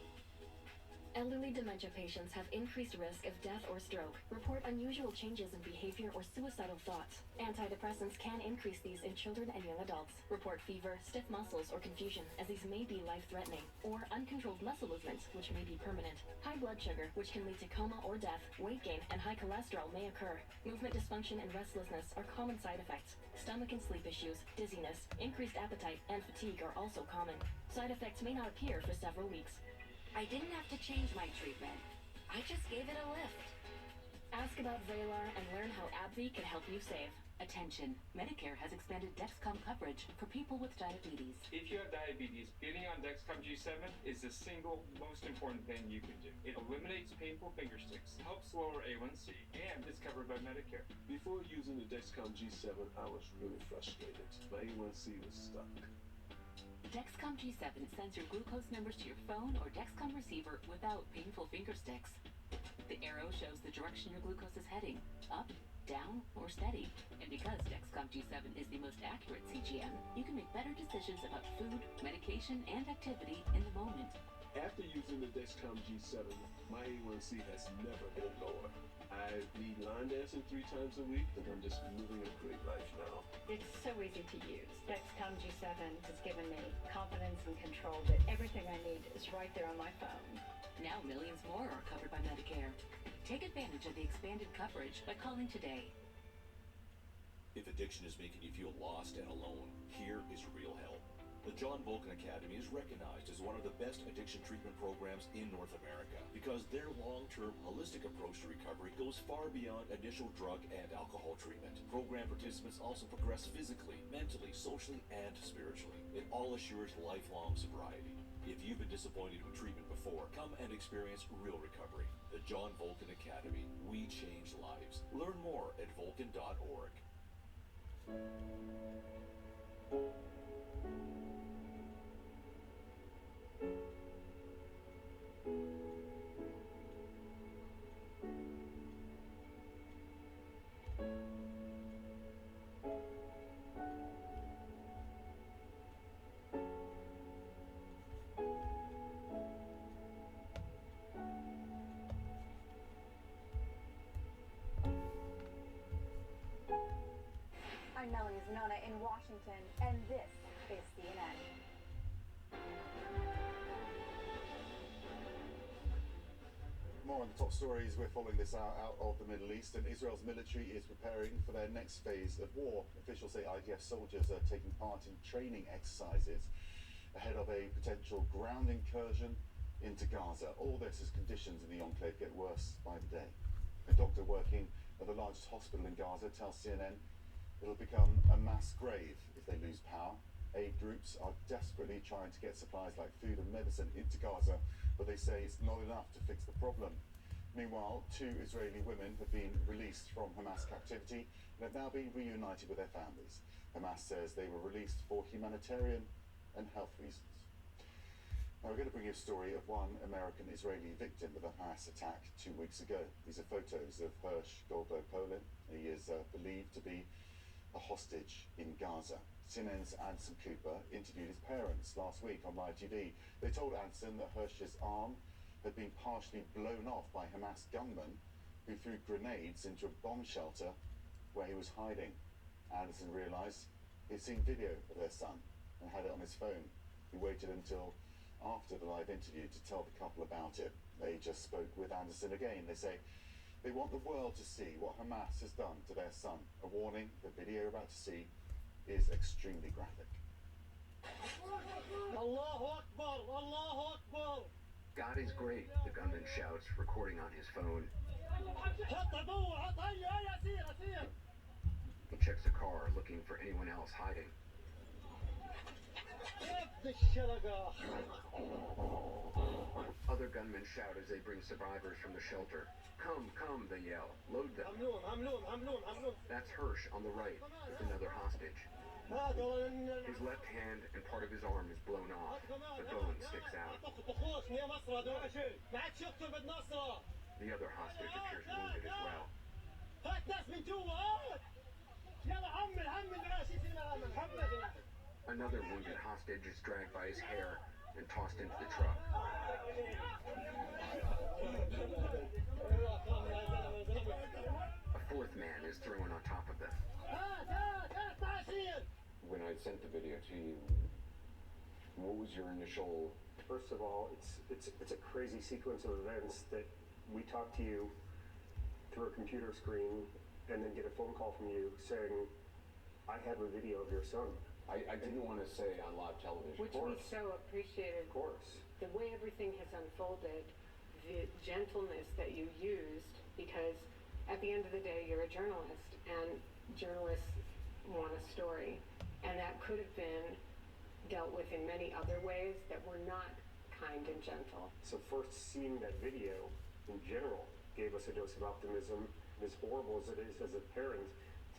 Elderly dementia patients have increased risk of death or stroke, report unusual changes in behavior or suicidal thoughts. Antidepressants can increase these in children and young adults, report fever, stiff muscles, or confusion, as these may be life-threatening, or uncontrolled muscle movements, which may be permanent. High blood sugar, which can lead to coma or death, weight gain, and high cholesterol may occur. Movement dysfunction and restlessness are common side effects. Stomach and sleep issues, dizziness, increased appetite, and fatigue are also common. Side effects may not appear for several weeks. I didn't have to change my treatment. I just gave it a lift. Ask about Vraylar and learn how AbbVie can help you save. Attention, Medicare has expanded Dexcom coverage for people with diabetes. If you have diabetes, getting on Dexcom G7 is the single most important thing you can do. It eliminates painful finger sticks, helps lower A1C, and is covered by Medicare. Before using the Dexcom G7, I was really frustrated. My A1C was stuck. Dexcom G7 sends your glucose numbers to your phone or Dexcom receiver without painful finger sticks. The arrow shows the direction your glucose is heading, up, down, or steady. And because Dexcom G7 is the most accurate CGM, you can make better decisions about food, medication, and activity in the moment. After using the Dexcom G7, my A1C has never been lower. I lead line dancing 3 times a week, and I'm just living a great life now. It's so easy to use. Dexcom G7 has given me confidence and control that everything I need is right there on my phone. Now millions more are covered by Medicare. Take advantage of the expanded coverage by calling today. If addiction is making you feel lost and alone, here is real help. The John Vulcan Academy is recognized as one of the best addiction treatment programs in North America because their long-term holistic approach to recovery goes far beyond initial drug and alcohol treatment. Program participants also progress physically, mentally, socially, and spiritually. It all assures lifelong sobriety. If you've been disappointed with treatment before, come and experience real recovery. The John Vulcan Academy. We change lives. Learn more at vulcan.org. I'm Melanie Zanona in Washington, and this is CNN. More on the top stories. We're following this out of the Middle East, and Israel's military is preparing for their next phase of war. Officials say IDF soldiers are taking part in training exercises ahead of a potential ground incursion into Gaza. All this as conditions in the enclave get worse by the day. A doctor working at the largest hospital in Gaza tells CNN it'll become a mass grave if they lose power. Aid groups are desperately trying to get supplies like food and medicine into Gaza, but they say it's not enough to fix the problem. Meanwhile, 2 Israeli women have been released from Hamas captivity and have now been reunited with their families. Hamas says they were released for humanitarian and health reasons. Now we're going to bring you a story of one American-Israeli victim of a Hamas attack 2 weeks ago. These are photos of Hirsch Goldberg-Polin. He is believed to be a hostage in Gaza. CNN's Anderson Cooper interviewed his parents last week on live TV. They told Anderson that Hirsch's arm had been partially blown off by Hamas gunmen who threw grenades into a bomb shelter where he was hiding. Anderson realised he'd seen video of their son and had it on his phone. He waited until after the live interview to tell the couple about it. They just spoke with Anderson again. They say they want the world to see what Hamas has done to their son. A warning, the video you're about to see is extremely graphic. Allahu Akbar! Allahu Akbar! God is great, the gunman shouts, recording on his phone. He checks the car, looking for anyone else hiding. Other gunmen shout as they bring survivors from the shelter. Come, come, they yell. Load them. That's Hirsch on the right with another hostage. His left hand and part of his arm is blown off. The bone sticks out. The other hostage appears wounded as well. Another wounded hostage is dragged by his hair and tossed into the truck. A fourth man is thrown on top of them. When I sent the video to you, what was your initial... First of all, it's a crazy sequence of events that we talk to you through a computer screen and then get a phone call from you saying, I have a video of your son. I didn't want to say on live television. Which we so appreciated. Of course. The way everything has unfolded, the gentleness that you used, because at the end of the day, you're a journalist, and journalists want a story, and that could have been dealt with in many other ways that were not kind and gentle. So first seeing that video in general gave us a dose of optimism. As horrible as it is as a parent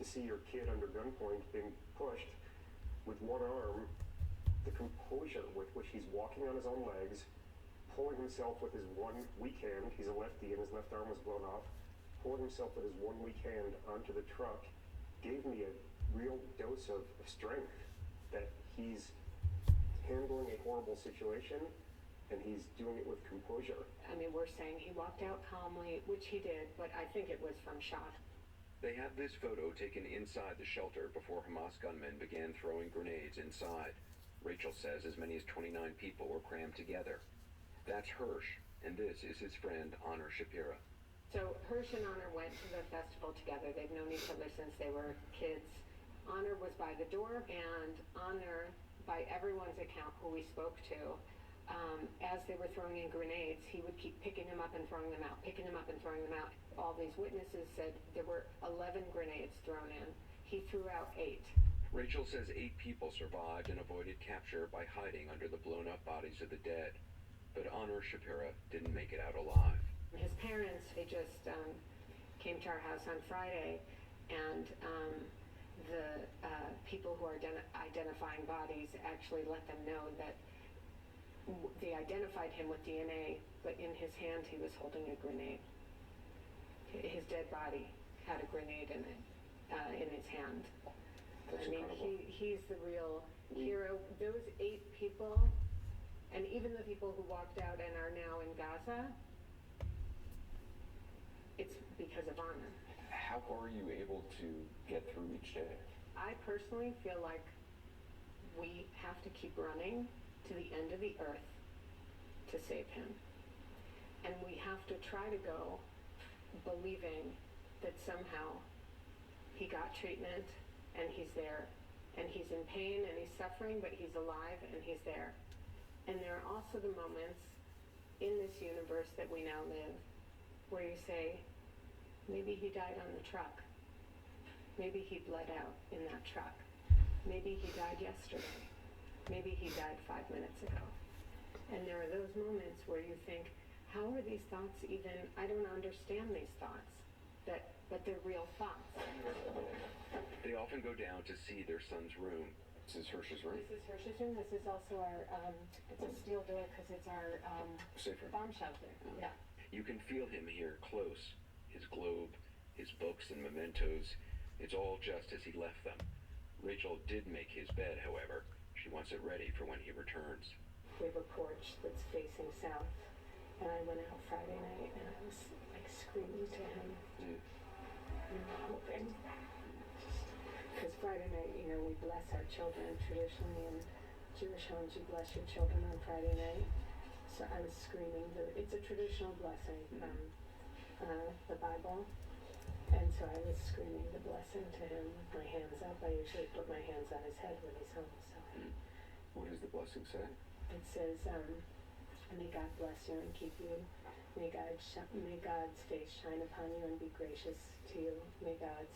to see your kid under gunpoint being pushed with one arm, the composure with which he's walking on his own legs, pulling himself with his one weak hand, he's a lefty and his left arm was blown off, pulling himself with his one weak hand onto the truck, gave me a real dose of strength that he's handling a horrible situation and he's doing it with composure. I mean, we're saying he walked out calmly, which he did, but I think it was from shock. They have this photo taken inside the shelter before Hamas gunmen began throwing grenades inside. Rachel says as many as 29 people were crammed together. That's Hirsch, and this is his friend Honor Shapira. So Hirsch and Honor went to the festival together. They've known each other since they were kids. Honor was by the door, and Honor, by everyone's account who we spoke to, as they were throwing in grenades, he would keep picking them up and throwing them out, picking them up and throwing them out. All these witnesses said there were 11 grenades thrown in. He threw out 8. Rachel says 8 people survived and avoided capture by hiding under the blown-up bodies of the dead. But Honor Shapira didn't make it out alive. His parents, they just came to our house on Friday, and the people who are identifying bodies actually let them know that they identified him with DNA, but in his hand he was holding a grenade. His dead body had a grenade in it, in his hand. That's I mean, incredible. he's the real hero. Those 8 people, and even the people who walked out and are now in Gaza, it's because of Honor. How are you able to get through each day? I personally feel like we have to keep running to the end of the earth to save him. And we have to try to go believing that somehow he got treatment and he's there, and he's in pain and he's suffering, but he's alive and he's there. And there are also the moments in this universe that we now live where you say, maybe he died on the truck. Maybe he bled out in that truck. Maybe he died yesterday. Maybe he died 5 minutes ago. And there are those moments where you think, how are these thoughts even, I don't understand these thoughts, but they're real thoughts. They often go down to see their son's room. This is Hirsch's room? This is Hirsch's room. This is also our, it's a steel door because it's our Safe room. bomb shelter. Yeah. You can feel him here close. His globe, his books and mementos. It's all just as he left them. Rachel did make his bed, however. She wants it ready for when he returns. We have a porch that's facing south, and I went out Friday night and I was like screaming to him, hoping. Because Friday night, you know, we bless our children. Traditionally in Jewish homes, you bless your children on Friday night. So I was screaming. It's a traditional blessing from the Bible. And so I was screaming the blessing to him with my hands up. I usually put my hands on his head when he's home. So. What does the blessing say? It says, may God bless you and keep you. May God's face shine upon you and be gracious to you. May God's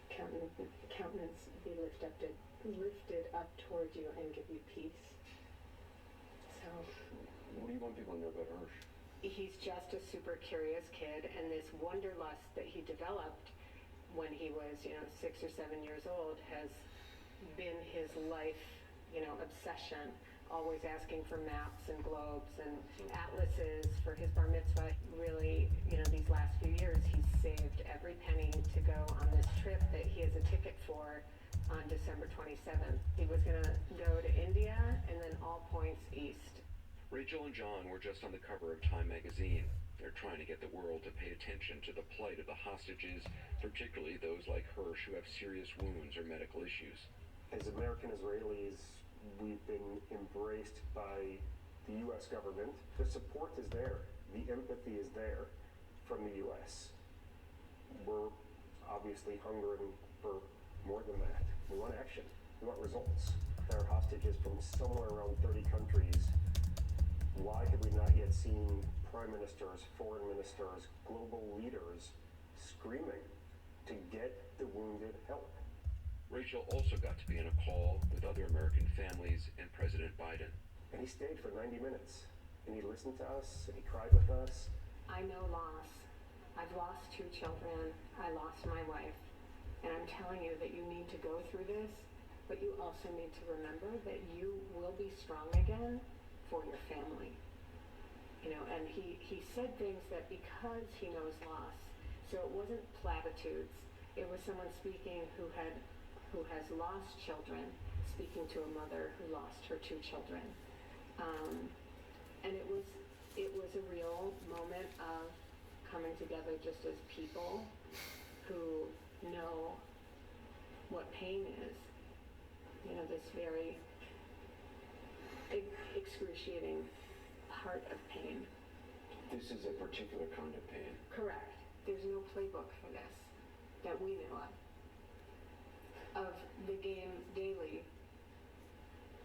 countenance be lifted up toward you and give you peace. What do you want people to know about Hirsch? He's just a super curious kid, and this wanderlust that he developed when he was, 6 or 7 years old has been his life, obsession. Always asking for maps and globes and atlases for his bar mitzvah. Really, these last few years, he's saved every penny to go on this trip that he has a ticket for on December 27th. He was going to go to India and then all points east. Rachel and John were just on the cover of Time magazine. They're trying to get the world to pay attention to the plight of the hostages, particularly those like Hirsch who have serious wounds or medical issues. As American Israelis, we've been embraced by the U.S. government. The support is there. The empathy is there from the U.S. We're obviously hungering for more than that. We want action. We want results. There are hostages from somewhere around 30 countries. Why have we not yet seen prime ministers, foreign ministers, global leaders screaming to get the wounded help? Rachel also got to be on a call with other American families and President Biden. And he stayed for 90 minutes, and he listened to us, and he cried with us. I know loss. I've lost 2 children. I lost my wife. And I'm telling you that you need to go through this, but you also need to remember that you will be strong again for your family. And he said things that because he knows loss, so it wasn't platitudes. It was someone speaking who has lost children, speaking to a mother who lost her 2 children. And it was a real moment of coming together just as people who know what pain is. This very excruciating part of pain. This is a particular kind of pain. Correct. There's no playbook for this that we know of the game daily.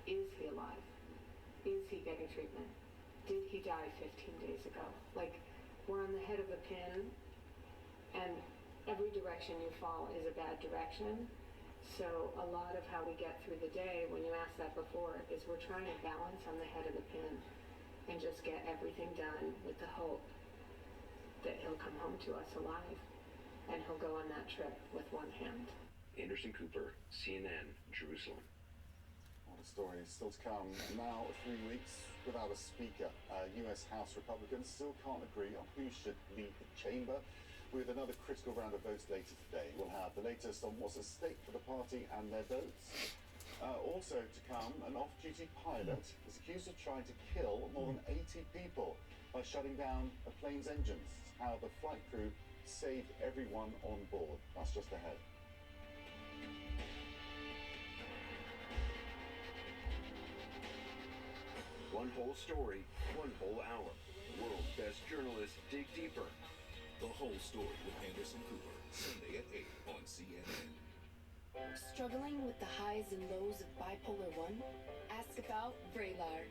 Is he alive? Is he getting treatment? Did he die 15 days ago? We're on the head of the pin, and every direction you fall is a bad direction. So a lot of how we get through the day, when you asked that before, is we're trying to balance on the head of the pin and just get everything done with the hope that he'll come home to us alive and he'll go on that trip with one hand. Anderson Cooper, CNN, Jerusalem. Well, the story is still to come. Now, 3 weeks without a speaker. US House Republicans still can't agree on who should lead the chamber. With another critical round of votes later today, we'll have the latest on what's at stake for the party and their votes. Also to come, an off-duty pilot is accused of trying to kill more than 80 people by shutting down a plane's engines. How the flight crew saved everyone on board. That's just ahead. One whole story, one whole hour. World's best journalists dig deeper. The Whole Story with Anderson Cooper, Sunday at 8 on CNN. Struggling with the highs and lows of bipolar 1? Ask about Vraylar.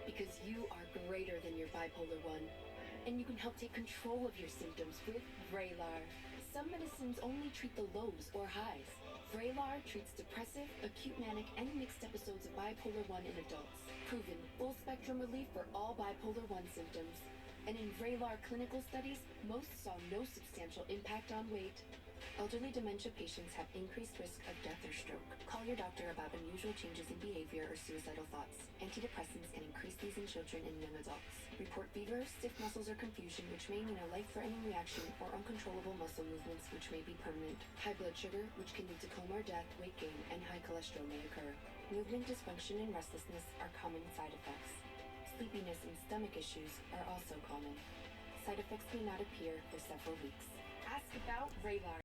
Because you are greater than your bipolar 1. And you can help take control of your symptoms with Vraylar. Some medicines only treat the lows or highs. Vraylar treats depressive, acute manic, and mixed episodes of bipolar 1 in adults. Proven full-spectrum relief for all bipolar 1 symptoms. And in Vraylar clinical studies, most saw no substantial impact on weight. Elderly dementia patients have increased risk of death or stroke. Call your doctor about unusual changes in behavior or suicidal thoughts. Antidepressants can increase these in children and young adults. Report fever, stiff muscles or confusion, which may mean a life-threatening reaction, or uncontrollable muscle movements, which may be permanent. High blood sugar, which can lead to coma or death, weight gain, and high cholesterol may occur. Movement dysfunction and restlessness are common side effects. Sleepiness and stomach issues are also common. Side effects may not appear for several weeks. Ask about Vraylar.